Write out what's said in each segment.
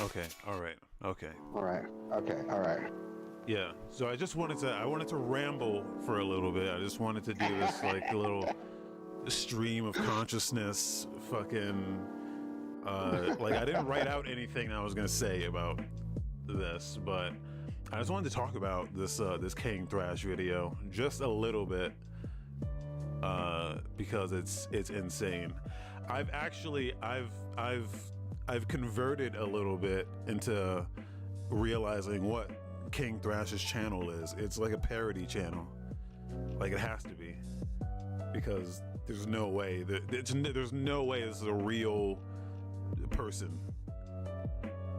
Okay. All right. Okay. All right. Okay. All right. Yeah. So I wanted to ramble for a little bit. I just wanted to do this like a little stream of consciousness. Fucking. Like I didn't write out anything I was gonna say about this, but I just wanted to talk about this this KingThrash video just a little bit because it's insane. I've converted a little bit into realizing what KingThrash's channel is. It's like a parody channel, like it has to be, because there's no way there's no way this is a real person.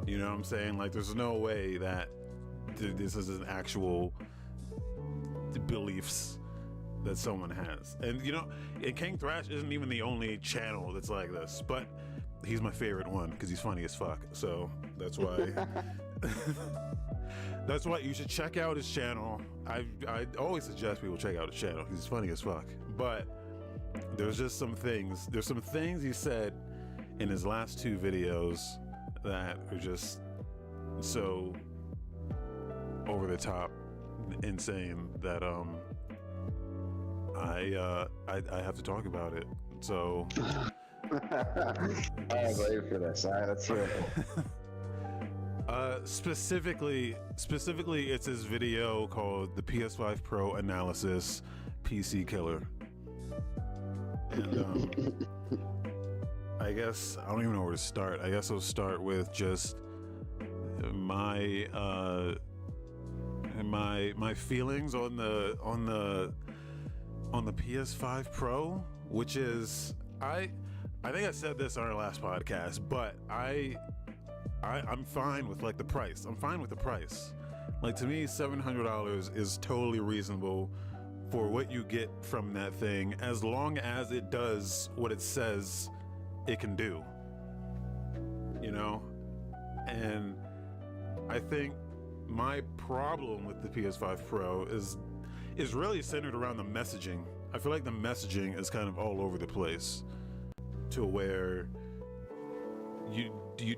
You know what I'm saying? Like there's no way that this is an actual beliefs that someone has. And you know, and KingThrash isn't even the only channel that's like this, but he's my favorite one because he's funny as fuck. So that's why that's why you should check out his channel. I always suggest people check out his channel because he's funny as fuck. But there's some things he said in his last two videos that are just so over the top insane that I have to talk about it. So I was waiting for this. All right, let's hear it. Specifically, it's his video called the PS5pro Analysis PC Killer. And I guess I don't even know where to start. I guess I'll start with just my my feelings on the PS5 Pro, which is I think I said this on our last podcast, but I'm fine with like the price. I'm fine with the price. Like to me, $700 is totally reasonable for what you get from that thing, as long as it does what it says it can do. You know? And I think my problem with the PS5 Pro is really centered around the messaging. I feel like the messaging is kind of all over the place to where you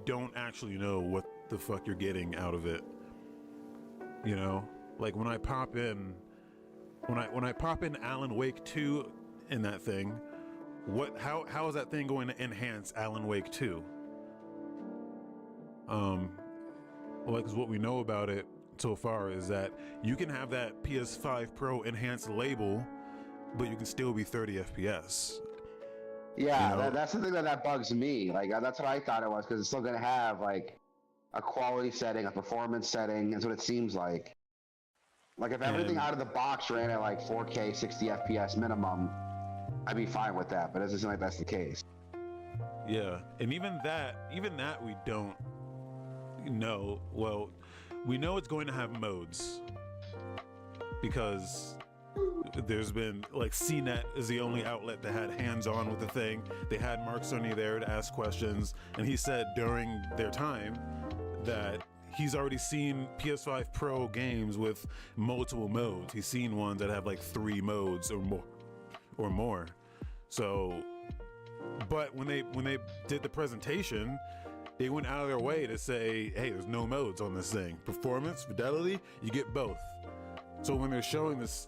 don't actually know what the fuck you're getting out of it. You know, like when I pop in Alan Wake 2 in that thing, how is that thing going to enhance Alan Wake 2? Well, because what we know about it so far is that you can have that PS5 Pro enhanced label, but you can still be 30 FPS. Yeah, You know? that's the thing that bugs me. Like that's what I thought it was, because it's still gonna have like a quality setting, a performance setting. Is what it seems like. Like if everything And out of the box ran at like 4K, 60 FPS minimum, I'd be fine with that. But it doesn't seem like that's the case. yeah, and even that we don't know. Well, we know it's going to have modes because there's been like CNET is the only outlet that had hands-on with the thing. They had Mark Cerny there to ask questions, and he said during their time that he's already seen PS5 Pro games with multiple modes. He's seen ones that have like 3 modes or more. So, but when they did the presentation, they went out of their way to say, hey, there's no modes on this thing. Performance, fidelity, you get both. So when they're showing this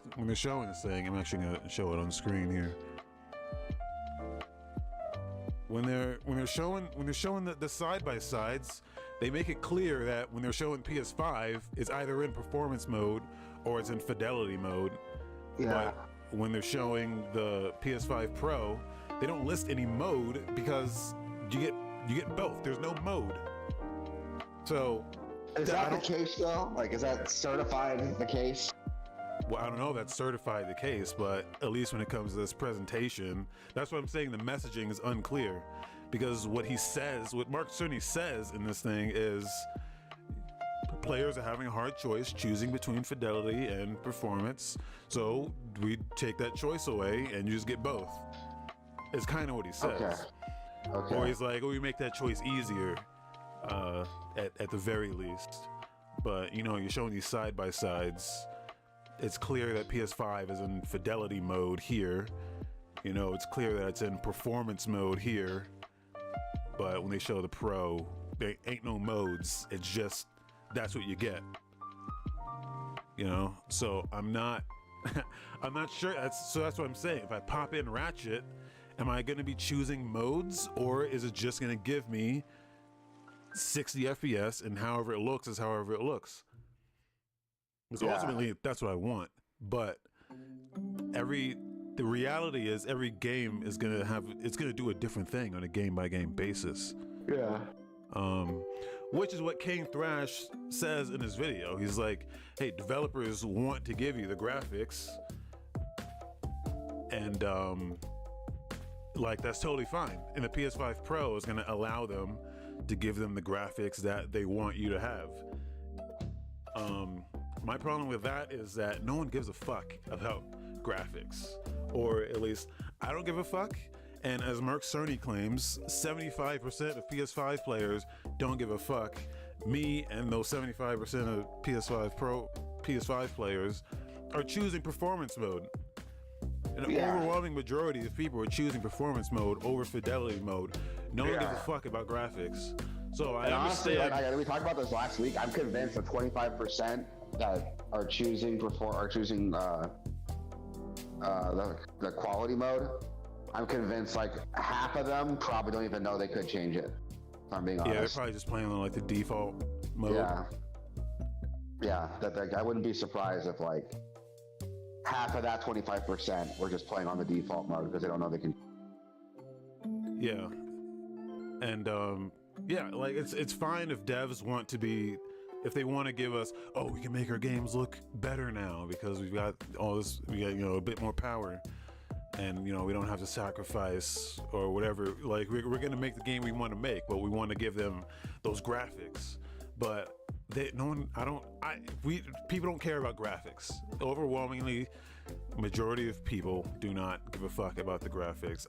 thing, I'm actually gonna show it on screen here. When they're showing the side by sides, they make it clear that when they're showing PS5, it's either in performance mode or it's in fidelity mode. Yeah. But when they're showing the PS5 Pro, they don't list any mode because you get both. There's no mode. So Is that the case though? Like, is that certified the case? Well, I don't know if that's certified the case, but at least when it comes to this presentation, that's what I'm saying. The messaging is unclear because what Mark Cerny says in this thing is players are having a hard choice choosing between fidelity and performance. So we take that choice away and you just get both. It's kind of what he says. Okay. Or he's like, oh, we make that choice easier at the very least. But, you know, you're showing these side by sides. It's clear that PS5 is in fidelity mode here. You know, it's clear that it's in performance mode here. But when they show the Pro, there ain't no modes. It's just that's what you get. You know, so I'm not I'm not sure. That's what I'm saying. If I pop in Ratchet, am I going to be choosing modes, or is it just going to give me 60 FPS and however it looks is however it looks? Because ultimately that's what I want. But the reality is every game is going to do a different thing on a game by game basis. Yeah. Which is what KingThrash says in his video. He's like, hey, developers want to give you the graphics, and like, that's totally fine. And the PS5 Pro is going to allow them to give them the graphics that they want you to have. My problem with that is that no one gives a fuck about graphics, or at least I don't give a fuck. And as Mark Cerny claims, 75% of PS5 players don't give a fuck. Me and those 75% of PS5 players are choosing performance mode. An overwhelming majority of people are choosing performance mode over fidelity mode. No one gives a fuck about graphics. So I honestly, understand. we talked about this last week. I'm convinced that 25% that are choosing the quality mode. I'm convinced like half of them probably don't even know they could change it. If I'm being honest. Yeah, they're probably just playing on like the default mode. Yeah. I wouldn't be surprised if like half of that 25% were just playing on the default mode because they don't know they can. Yeah, and like it's fine if devs want to be, if they want to give us, oh, we can make our games look better now because we've got all this, we got, you know, a bit more power. And, you know, we don't have to sacrifice or whatever. Like, we're going to make the game we want to make, but we want to give them those graphics. But people don't care about graphics. Overwhelmingly, majority of people do not give a fuck about the graphics.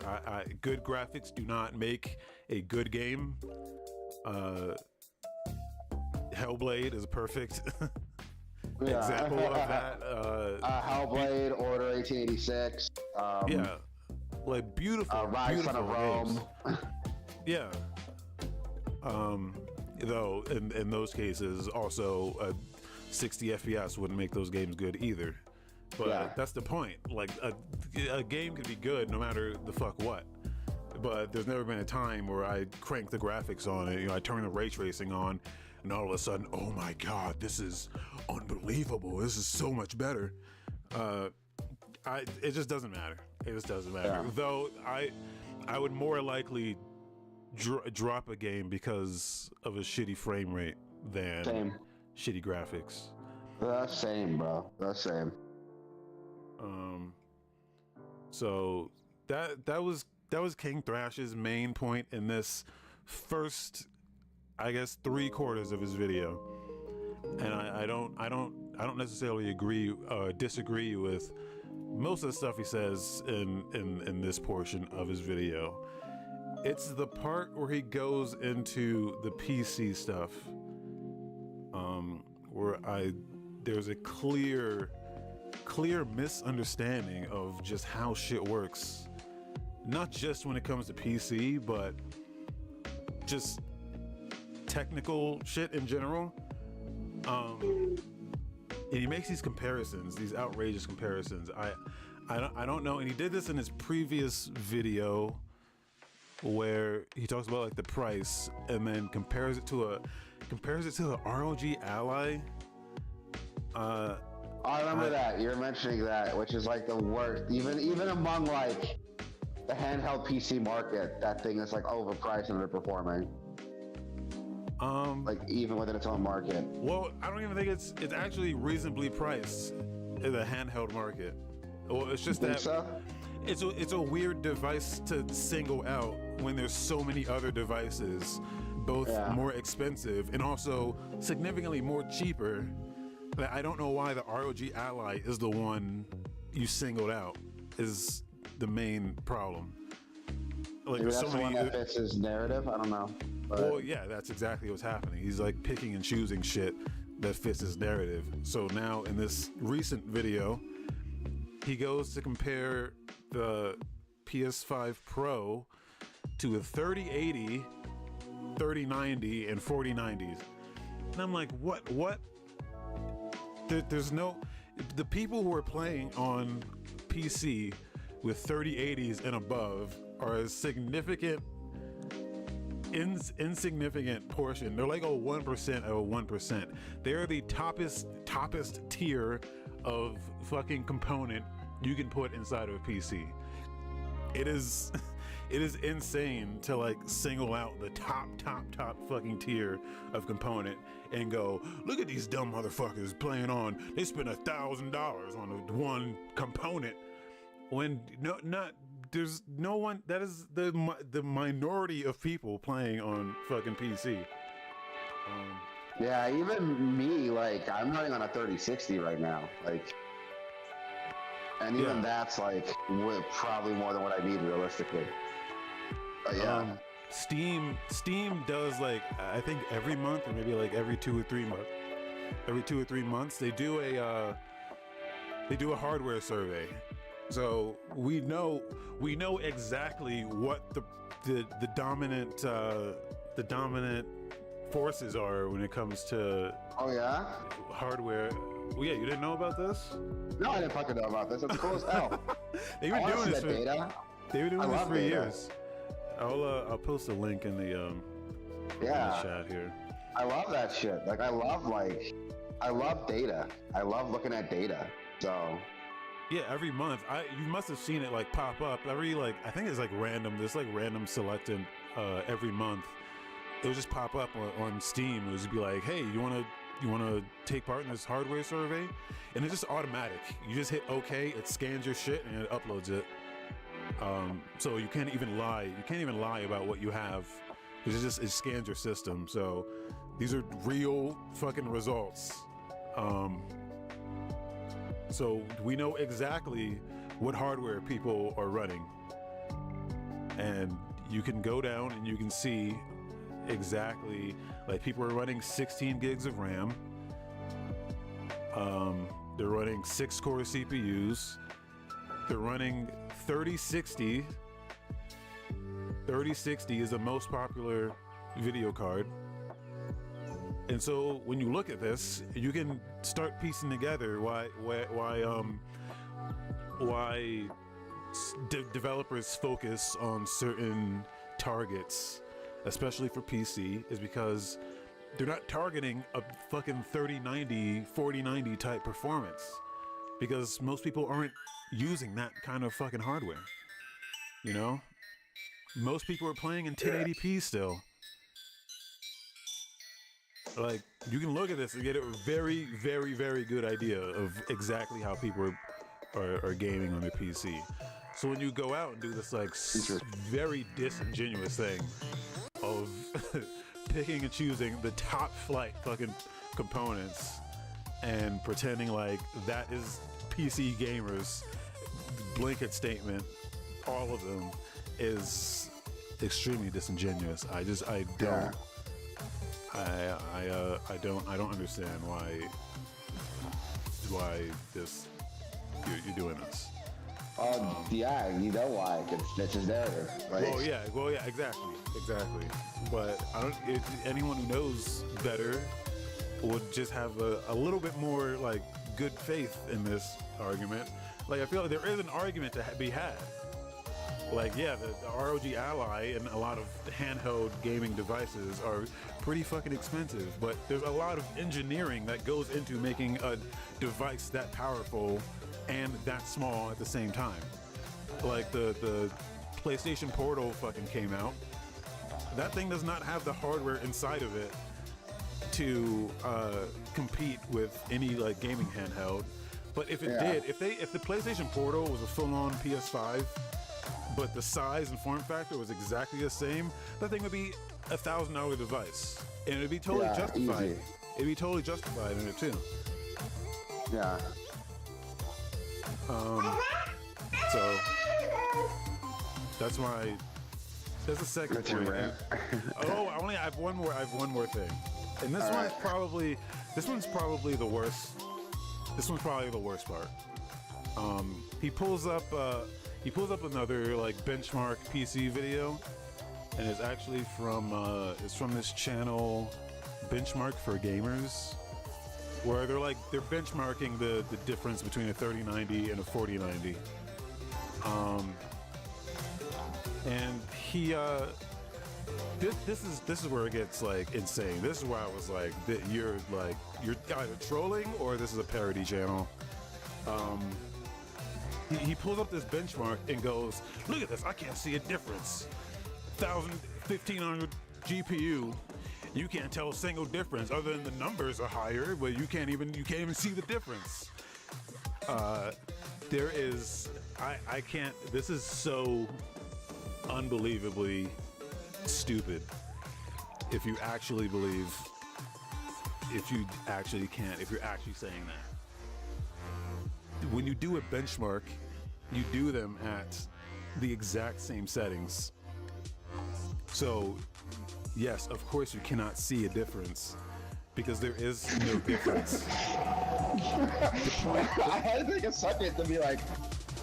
Good graphics do not make a good game. Hellblade is a perfect example of that. Hellblade, Order 1886. Yeah, like beautiful, Rise beautiful Son of Rome. Yeah. Though in those cases, also 60 FPS wouldn't make those games good either. But that's the point. Like a game can be good no matter the fuck what. But there's never been a time where I crank the graphics on it. You know, I turn the ray tracing on, and all of a sudden, oh my god, this is unbelievable. This is so much better. It just doesn't matter. It just doesn't matter. Yeah. Though I would more likely drop a game because of a shitty frame rate than shitty graphics. The same, bro. The same. So that was KingThrash's main point in this first, I guess, 3/4 of his video, and I don't necessarily disagree with most of the stuff he says in this portion of his video. It's the part where he goes into the PC stuff, where there's a clear misunderstanding of just how shit works, not just when it comes to PC, but just technical shit in general. And he makes these comparisons, these outrageous comparisons. I don't know, and he did this in his previous video where he talks about like the price and then compares it to the ROG Ally. I remember that. You're mentioning that, which is like the worst. Even among like the handheld PC market, that thing is like overpriced and underperforming. Like even within its own market. Well, I don't even think it's actually reasonably priced in the handheld market. Well, it's just that so? it's a weird device to single out when there's so many other devices, both more expensive and also significantly more cheaper. I don't know why the ROG Ally is the one you singled out is the main problem. Like, maybe that's the one that fits his narrative. I don't know. But... Well, yeah, that's exactly what's happening. He's like picking and choosing shit that fits his narrative. So now in this recent video, he goes to compare the PS5 Pro to a 3080 3090 and 4090s. And I'm like, what? There's no, the people who are playing on PC with 3080s and above are a significant, insignificant portion. They're like a 1% of a 1%. They're the toppest tier of fucking component you can put inside of a PC. It is insane to like single out the top fucking tier of component and go, look at these dumb motherfuckers playing on, they spent $1,000 on one component, when there's no one, that is the minority of people playing on fucking PC. Yeah, even me, like, I'm running on a 3060 right now, like, and even that's like probably more than what I need realistically. But yeah. Steam does, like, I think every month, or maybe like every 2 or 3 months. Every 2 or 3 months, they do a hardware survey. So we know exactly what the dominant forces are when it comes to hardware. Well, yeah, you didn't know about this? No, I didn't fucking know about this. It's cool as hell. They've been doing this for data. They've been doing this for years. I'll post a link in the in the chat here. I love that shit. Like I love data. I love looking at data. So yeah, every month you must have seen it like pop up every, like, I think it's like random. There's like random selected every month. It'll just pop up on Steam. It'll just be like, hey, you want to take part in this hardware survey? And it's just automatic. You just hit OK, it scans your shit and it uploads it. So you can't even lie. You can't even lie about what you have. It scans your system. So these are real fucking results. So we know exactly what hardware people are running, and you can go down and you can see exactly, like, people are running 16 gigs of RAM. They're running 6-core CPUs. They're running 3060. 3060 is the most popular video card. And so when you look at this, you can start piecing together why developers focus on certain targets, especially for PC, is because they're not targeting a fucking 3090, 4090 type performance, because most people aren't using that kind of fucking hardware. You know, most people are playing in 1080p still. Like, you can look at this and get a very, very, very good idea of exactly how people are gaming on their PC. So when you go out and do this, like, very disingenuous thing of picking and choosing the top flight fucking components and pretending like that is PC gamers' blanket statement, all of them, is extremely disingenuous. I don't. I don't understand why this you're doing this. Yeah, you know why? Because this is there, right? Well, yeah, exactly. But anyone who knows better would just have a little bit more, like, good faith in this argument. Like, I feel like there is an argument to be had. Like, yeah, the ROG Ally and a lot of handheld gaming devices are pretty fucking expensive, but there's a lot of engineering that goes into making a device that powerful and that small at the same time. Like, the PlayStation Portal fucking came out. That thing does not have the hardware inside of it to compete with any, like, gaming handheld. But if it did, if the PlayStation Portal was a full-on PS5, but the size and form factor was exactly the same, that thing would be $1,000 device, and it'd be totally justified. Easy. It'd be totally justified in it too. Yeah. So that's the second That's your point. rant. I have one more thing, and this one's probably the worst. This one's probably the worst part. He pulls up another, like, benchmark PC video, and it's actually from this channel, Benchmark for Gamers, where they're benchmarking the difference between a 3090 and a 4090. And he this is where it gets like insane. This is why I was like, you're either trolling or this is a parody channel. He pulls up this benchmark and goes, look at this, I can't see a difference. 1500 GPU, you can't tell a single difference other than the numbers are higher, but you can't even see the difference. I can't, this is so unbelievably stupid if you actually believe, if you're actually saying that. When you do a benchmark, you do them at the exact same settings. So yes, of course you cannot see a difference because there is no difference. I had to take a second to be like,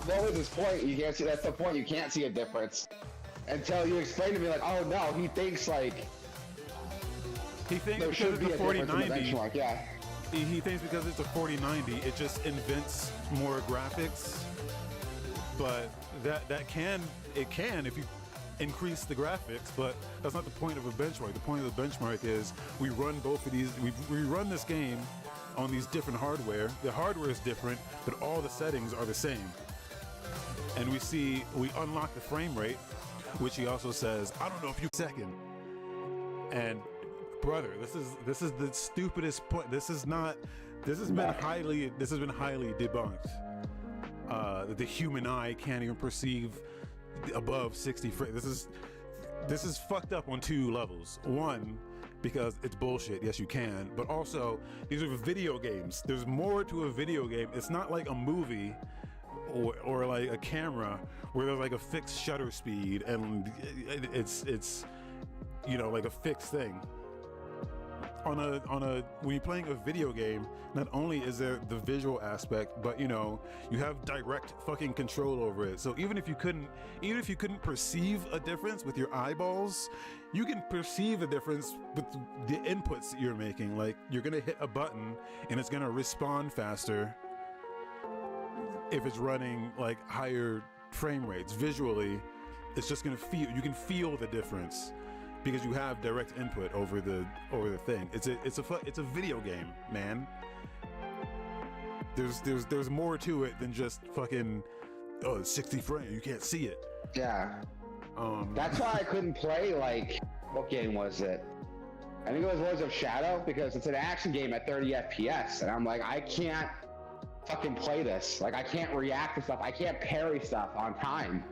what was his point? You can't see, that's the point, you can't see a difference. Until you explain to me like, oh no, he thinks there should be a 4090. Yeah. He thinks because it's a 4090, it just invents more graphics. But it can if you increase the graphics, but that's not the point of a benchmark. The point of the benchmark is we run both of these, we run this game on these different hardware. The hardware is different, but all the settings are the same. And we unlock the frame rate, which he also says, I don't know if you second. And brother, this is the stupidest point. This has been highly debunked. That the human eye can't even perceive above 60 frames. This is fucked up on two levels. One, because it's bullshit. Yes, you can, but also these are video games. There's more to a video game. It's not like a movie or like a camera where there's like a fixed shutter speed and it's like a fixed thing. On a when you're playing a video game, not only is there the visual aspect, but you have direct fucking control over it. So even if you couldn't perceive a difference with your eyeballs, you can perceive a difference with the inputs that you're making. Like you're gonna hit a button and it's gonna respond faster if it's running like higher frame rates. Visually, it's just gonna you can feel the difference because you have direct input over the thing. It's a video game, man. There's more to it than just fucking 60 frames. You can't see it. Yeah. That's why I couldn't play, like, what game was it? I think it was Lords of Shadow, because it's an action game at 30 FPS, and I'm like, I can't fucking play this. Like, I can't react to stuff. I can't parry stuff on time.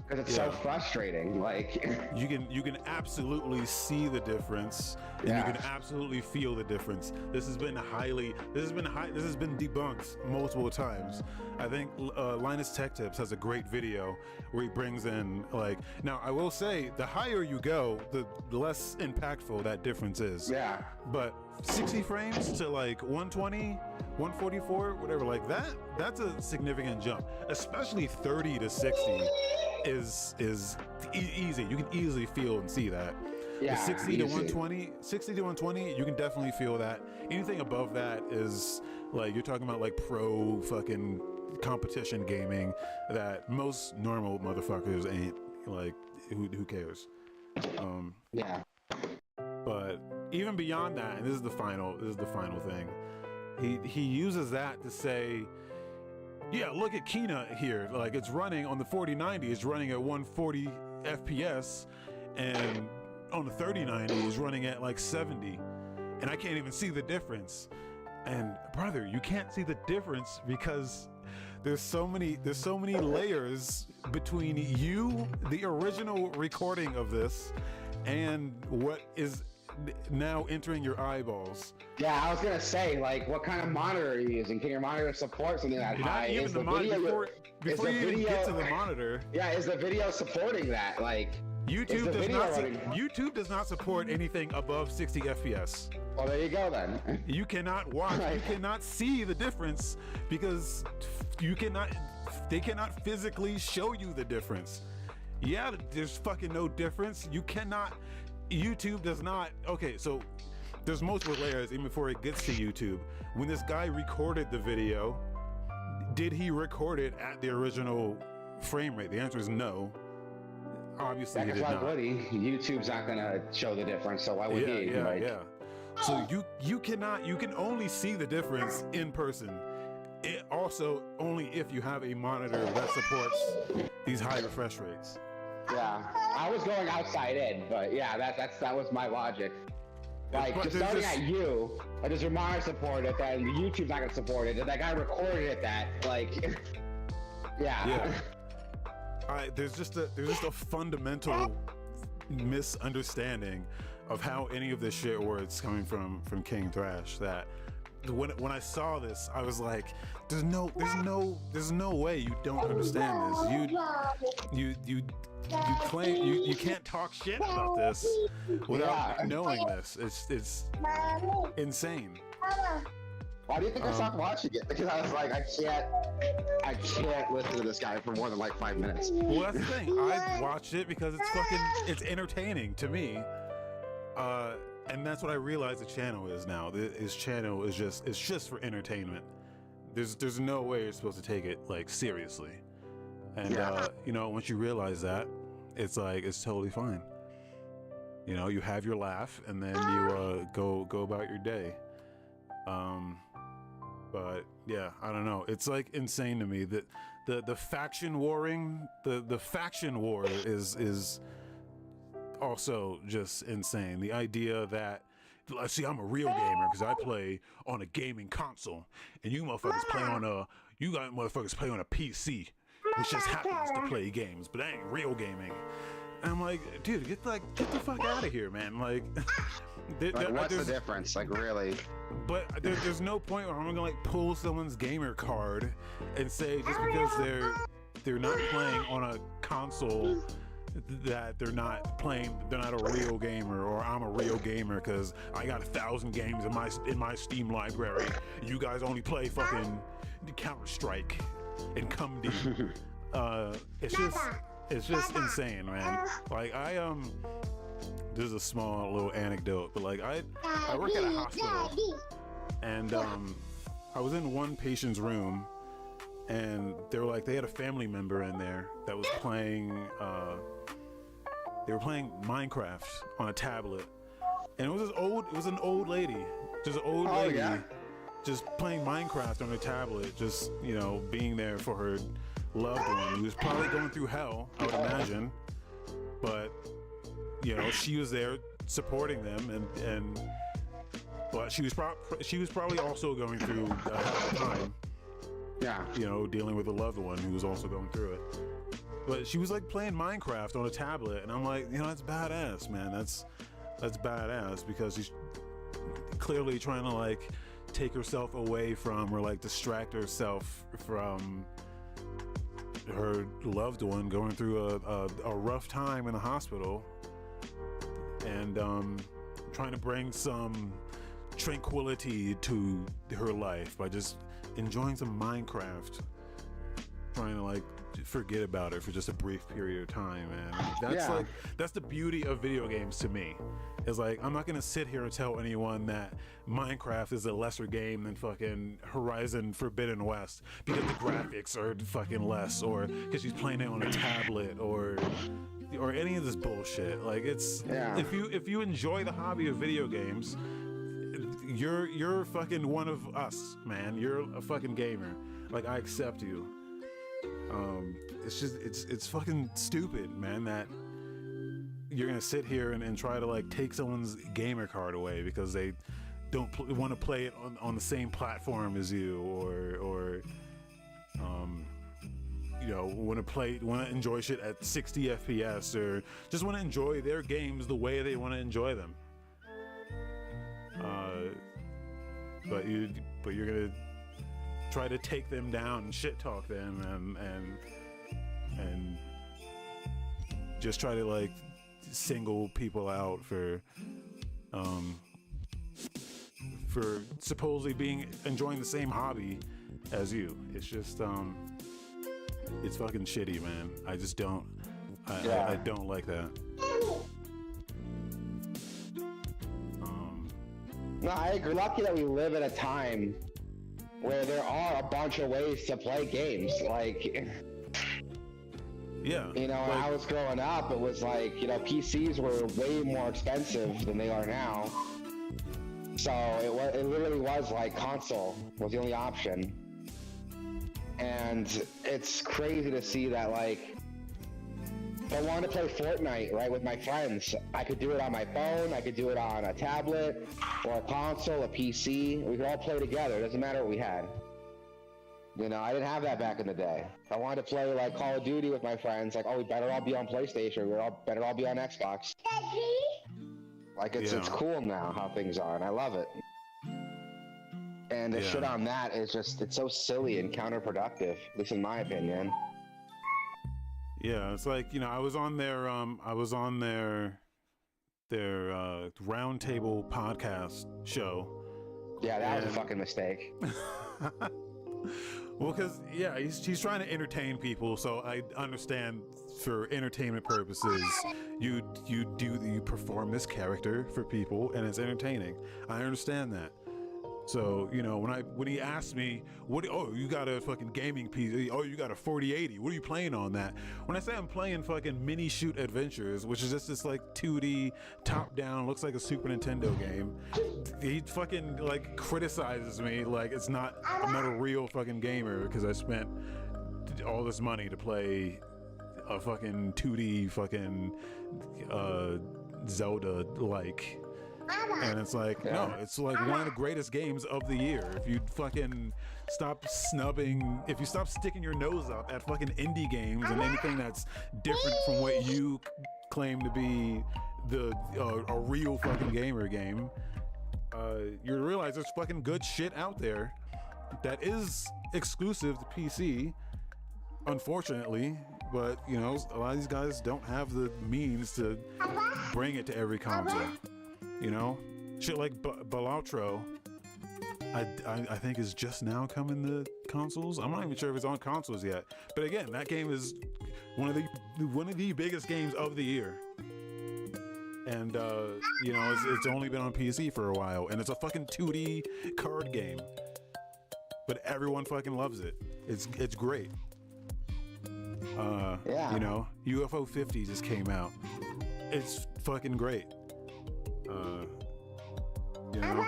Because it's so frustrating. Like you can absolutely see the difference, and you can absolutely feel the difference. This has been debunked multiple times. I think Linus Tech Tips has a great video where he brings in like. Now I will say, the higher you go, the less impactful that difference is. Yeah. But 60 frames to like 120, 144, whatever, like that's a significant jump. Especially 30 to 60 is easy. You can easily feel and see that. Yeah, 60 to 120, you can definitely feel that. Anything above that is like, you're talking about like pro fucking competition gaming that most normal motherfuckers ain't. Like, who cares? Yeah. But even beyond that, and this is the final thing, he uses that to say, yeah, look at Kina here. Like, it's running on the 4090, it's running at 140 FPS, and on the 3090 is running at like 70, and I can't even see the difference. And brother, you can't see the difference because there's so many layers between you, the original recording of this, and what is now entering your eyeballs. Yeah, I was gonna say, like, what kind of monitor are you using? Can your monitor support something that high? Is the video before you even get to the monitor? Yeah, is the video supporting that? Like, YouTube does not support anything above 60 FPS. Well, there you go then. You cannot watch. You cannot see the difference because they cannot physically show you the difference. Yeah, there's fucking no difference. You cannot. YouTube does not. Okay, so there's multiple layers even before it gets to YouTube. When this guy recorded the video, did he record it at the original frame rate? The answer is no. Obviously, he did not. Why would he? YouTube's not gonna show the difference, so why would he? Yeah. So you cannot. You can only see the difference in person. It also only if you have a monitor that supports these high refresh rates. Yeah, I was going outside in, but yeah, that was my logic. Like, just starting at you, does your monitor support it, then the YouTube's not gonna support it, and that guy recorded it that, like, yeah. There's just a fundamental misunderstanding of how any of this shit works coming from KingThrash, that when I saw this, I was like, there's no way you don't understand this. You claim you can't talk shit about this without knowing this. It's insane. Why do you think I stopped watching it? Because I was like, I can't listen to this guy for more than like 5 minutes. Well, that's the thing. I watched it because it's entertaining to me. And that's what I realize the channel is now. His channel is just for entertainment. There's no way you're supposed to take it like seriously. And once you realize that, it's like it's totally fine. You have your laugh and then you go about your day. But yeah, I don't know. It's like insane to me that the faction warring, the faction war is also just insane. The idea that, see, I'm a real gamer because I play on a gaming console, and you motherfuckers play on a PC, which just happens to play games, but that ain't real gaming. And I'm like, dude, get the fuck out of here, man. Like, what's the difference? Like, really? But there's no point where I'm gonna like pull someone's gamer card and say just because they're not playing on a console that they're not a real gamer, or I'm a real gamer because I got 1,000 games in my Steam library. You guys only play fucking Counter-Strike and Cum D. It's just insane, man. Like this is a small little anecdote, but like I work at a hospital, and I was in one patient's room, and they had a family member in there that was playing. They were playing Minecraft on a tablet, and it was an old lady, just an old lady, just playing Minecraft on her tablet, just being there for her loved one who was probably going through hell, I would imagine, but she was there supporting them, but she was probably also going through a hell time. Yeah. Dealing with a loved one who was also going through it. But she was like playing Minecraft on a tablet, and I'm like, that's badass, man. That's badass, because she's clearly trying to like take herself away from, or like distract herself from her loved one going through a rough time in the hospital, and trying to bring some tranquility to her life by just enjoying some Minecraft, trying to like forget about it for just a brief period of time, man. That's the beauty of video games to me. Is like, I'm not gonna sit here and tell anyone that Minecraft is a lesser game than fucking Horizon Forbidden West because the graphics are fucking less, or because she's playing it on a tablet, or any of this bullshit. Like, it's if you enjoy the hobby of video games, you're fucking one of us, man. You're a fucking gamer. Like, I accept you. It's fucking stupid, man, that you're gonna sit here and try to like take someone's gamer card away because they don't want to play it on the same platform as you, or want to enjoy shit at 60 FPS, or just want to enjoy their games the way they want to enjoy them. But you're gonna try to take them down and shit talk them, and just try to like single people out for supposedly enjoying the same hobby as you. It's just it's fucking shitty, man. I I don't like that. No, I agree. Lucky that we live at a time where there are a bunch of ways to play games. Like, yeah, you know, when I was growing up, it was like, you know, PCs were way more expensive than they are now. So it literally was like console was the only option. And it's crazy to see that, like, if I wanted to play Fortnite, right, with my friends, I could do it on my phone, I could do it on a tablet, or a console, a PC. We could all play together. It doesn't matter what we had. You know, I didn't have that back in the day. If I wanted to play, like, Call of Duty with my friends, like, oh, we better all be on PlayStation, better all be on Xbox. Like, it's cool now how things are, and I love it. And the shit on that is just, it's so silly and counterproductive, at least in my opinion. Yeah, it's like, you know, I was on their roundtable podcast show. Yeah, that was a fucking mistake. Well, because he's trying to entertain people, so I understand for entertainment purposes, you perform this character for people, and it's entertaining. I understand that. So, you know, when he asked me, you got a fucking gaming PC, oh, you got a 4080, what are you playing on that? When I say I'm playing fucking Mini Shoot Adventures, which is just this like 2D top down, looks like a Super Nintendo game, he fucking like criticizes me like I'm not a real fucking gamer because I spent all this money to play a fucking 2D fucking Zelda like. And it's like, no, it's like one of the greatest games of the year. If you fucking stop if you stop sticking your nose up at fucking indie games and anything that's different from what you claim to be a real fucking gamer game, you realize there's fucking good shit out there that is exclusive to PC, unfortunately. But, you know, a lot of these guys don't have the means to bring it to every console. You know, shit like Balatro, I think is just now coming to consoles. I'm not even sure if it's on consoles yet. But again, that game is one of the biggest games of the year. And you know, it's only been on PC for a while, and it's a fucking 2D card game. But everyone fucking loves it. It's great. You know, UFO 50 just came out. It's fucking great. You know,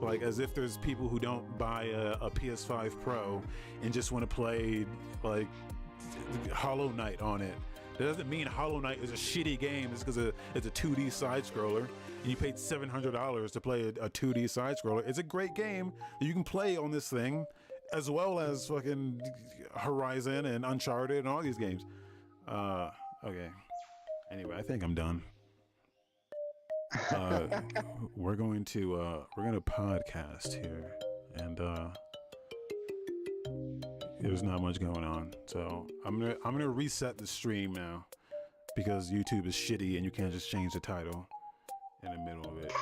like as if there's people who don't buy a PS5 Pro and just want to play like Hollow Knight on it. That doesn't mean Hollow Knight is a shitty game. It's because it's a 2D side scroller and you paid $700 to play a 2D side scroller. It's a great game that you can play on this thing, as well as fucking Horizon and Uncharted and all these games. Okay. Anyway, I think I'm done. We're going to podcast here, and there's not much going on, so I'm gonna reset the stream now because YouTube is shitty and you can't just change the title in the middle of it.